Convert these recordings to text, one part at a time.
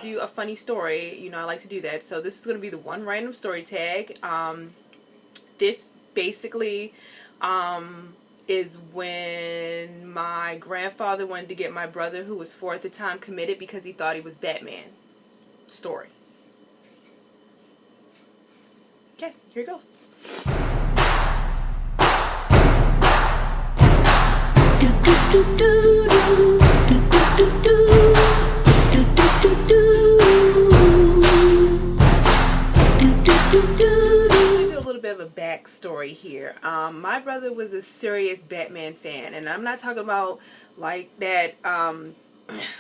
do a funny story. You know, I like to do that. So this is going to be the one random story tag. This basically is when my grandfather wanted to get my brother, who was 4 at the time, committed because he thought he was Batman. Story. Okay, here it goes. Bit of a backstory here. My brother was a serious Batman fan, and I'm not talking about like that.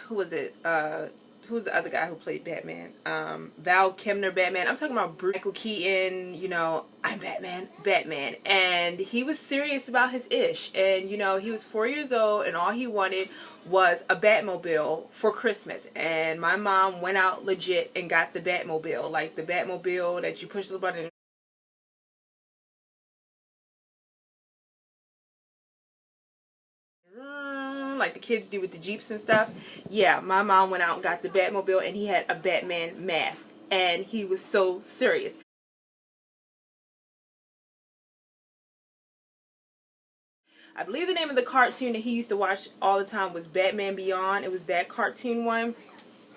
Who was it? Who's the other guy who played Batman? Val Kilmer Batman. I'm talking about Michael Keaton. You know, I'm Batman, and he was serious about his ish. And you know, he was 4 years old, and all he wanted was a Batmobile for Christmas. And my mom went out legit and got the Batmobile, like the Batmobile that you push the button. Like the kids do with the Jeeps and stuff. Yeah, my mom went out and got the Batmobile, and he had a Batman mask, and he was so serious. I believe the name of the cartoon that he used to watch all the time was Batman Beyond. It was that cartoon one.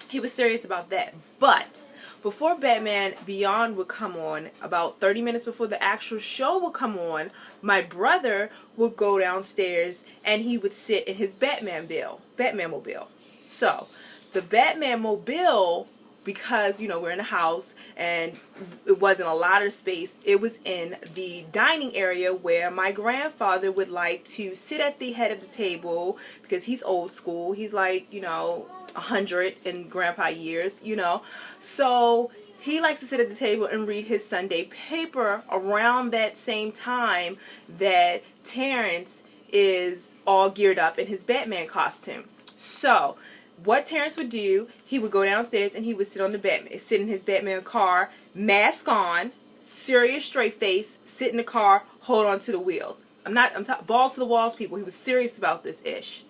He was serious about that. But before Batman Beyond would come on, about 30 minutes before the actual show would come on, my brother would go downstairs and he would sit in his Batmobile. So, the Batmobile, because, you know, we're in a house and it wasn't a lot of space, it was in the dining area where my grandfather would like to sit at the head of the table because he's old school. He's like, you know, 100 in grandpa years, you know. So he likes to sit at the table and read his Sunday paper around that same time that Terrence is all geared up in his Batman costume. So what Terrence would do, he would go downstairs and he would sit in his Batman car, mask on, serious straight face, sit in the car, hold on to the wheels. I'm balls to the walls, people. He was serious about this ish.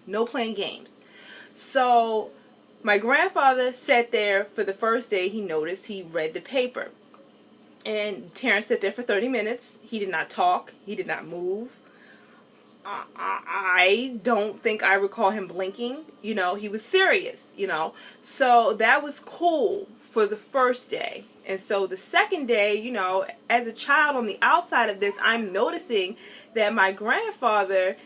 No playing games. So my grandfather sat there for the first day. He noticed, he read the paper. And Terrence sat there for 30 minutes. He did not talk. He did not move. I don't think I recall him blinking. You know, he was serious, you know. So that was cool for the first day. And so the second day, you know, as a child on the outside of this, I'm noticing that my grandfather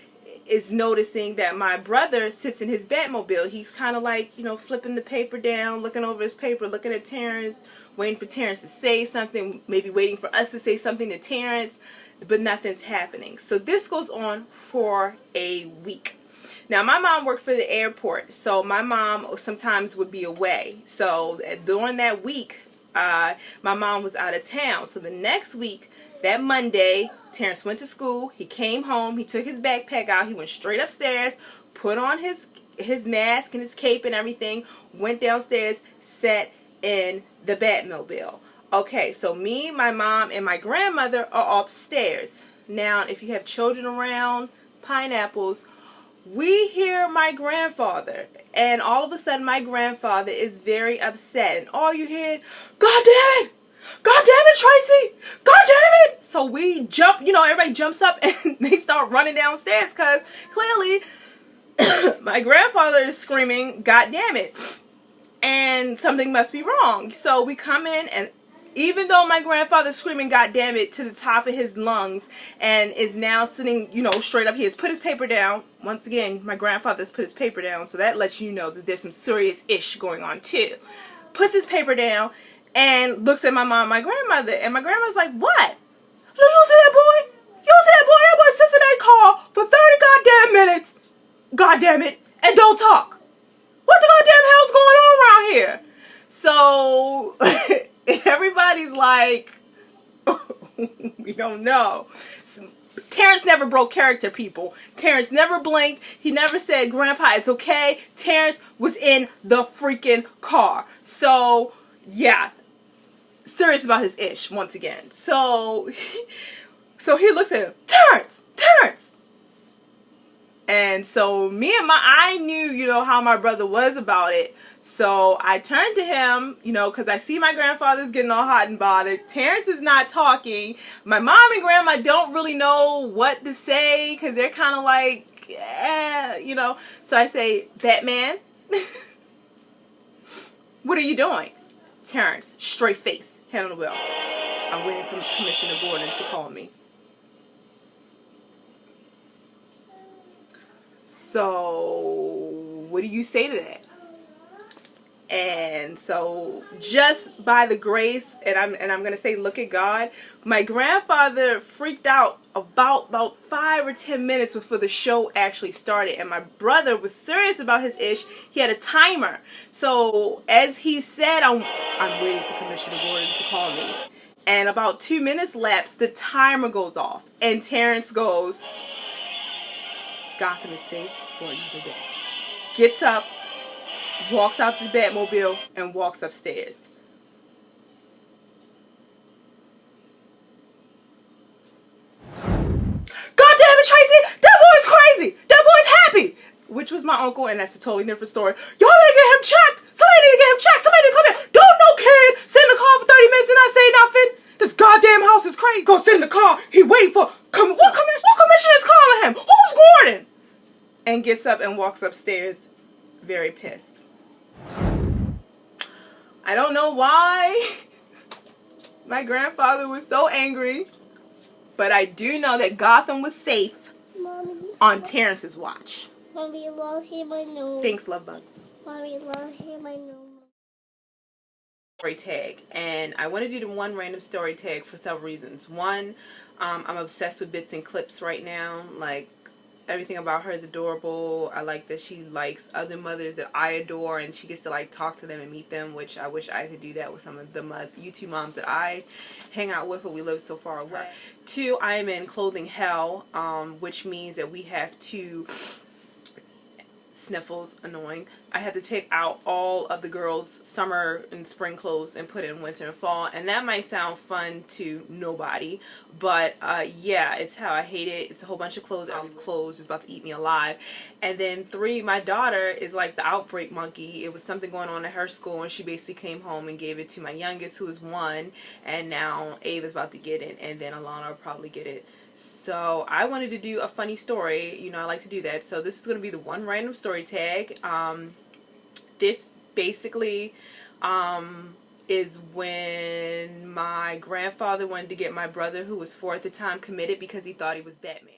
is noticing that my brother sits in his Batmobile. He's kind of like, you know, flipping the paper down, looking over his paper, looking at Terrence, waiting for Terrence to say something, maybe waiting for us to say something to Terrence, but nothing's happening. So this goes on for a week. Now, my mom worked for the airport, so my mom sometimes would be away. So during that week, my mom was out of town. So the next week, that Monday, Terrence went to school. He came home. He took his backpack out. He went straight upstairs, put on his mask and his cape and everything, went downstairs, sat in the Batmobile. Okay, so me, my mom, and my grandmother are upstairs. Now, if you have children around, pineapples, we hear my grandfather, and all of a sudden my grandfather is very upset, and all you hear, God damn it! God damn it, Tracy! God damn it! So we jump, you know, everybody jumps up and they start running downstairs because clearly my grandfather is screaming, God damn it. And something must be wrong. So we come in, and even though my grandfather's screaming God damn it to the top of his lungs and is now sitting, you know, straight up, he has put his paper down. Once again, my grandfather's put his paper down, so that lets you know that there's some serious ish going on too. Puts his paper down and looks at my mom, my grandmother, and my grandma's like, what? You see that boy? You see that boy? That boy sits in that car for 30 goddamn minutes, goddamn it, and don't talk. What the goddamn hell's going on around here? So everybody's like, we don't know. Terrence never broke character, people. Terrence never blinked. He never said, Grandpa, it's okay. Terrence was in the freaking car. So, yeah. Serious about his ish, once again. So he looks at him. Terrence! Terrence! And so I knew, you know, how my brother was about it. So I turned to him, you know, because I see my grandfather's getting all hot and bothered. Terrence is not talking. My mom and grandma don't really know what to say because they're kind of like, you know. So I say, Batman, what are you doing? Terrence, straight face, hand on the wheel. I'm waiting for Commissioner Gordon to call me. So, what do you say to that? And so, just by the grace, and I'm gonna say, look at God. My grandfather freaked out about 5 or 10 minutes before the show actually started, and my brother was serious about his ish. He had a timer. So, as he said, I'm waiting for Commissioner Gordon to call me. And about 2 minutes lapse, the timer goes off, and Terrence goes, Gotham is safe for another day. Gets up, walks out the Batmobile, and walks upstairs. God damn it, Tracy! That boy's crazy! That boy's happy! Which was my uncle, and that's a totally different story. Y'all better get him checked! Somebody need to get him checked! Somebody need to come here! Don't no kid sit in the car for 30 minutes and not say nothing! This goddamn house is crazy! Go sit in the car! He waiting for... What commissioner is calling him? Who's Gordon? And gets up and walks upstairs very pissed. I don't know why my grandfather was so angry, but I do know that Gotham was safe on Terrence's watch. Mommy, love him, I know. Thanks, love bugs. Mommy, love him, I know. Story tag, and I want to do the one random story tag for several reasons. One, I'm obsessed with bits and clips right now. Like, everything about her is adorable. I like that she likes other mothers that I adore, and she gets to like talk to them and meet them, which I wish I could do that with some of the YouTube moms that I hang out with, but we live so far away. Two, I am in clothing hell, which means that we have to sniffles, annoying. I had to take out all of the girls' summer and spring clothes and put in winter and fall, and that might sound fun to nobody, but yeah, it's how I hate it. It's a whole bunch of clothes just about to eat me alive. And then three, my daughter is like the outbreak monkey. It was something going on at her school, and she basically came home and gave it to my youngest, who is 1, and now Ava's about to get it, and then Alana will probably get it. So I wanted to do a funny story. You know, I like to do that. So this is going to be the one random story tag. This basically is when my grandfather wanted to get my brother, who was 4 at the time, committed because he thought he was Batman.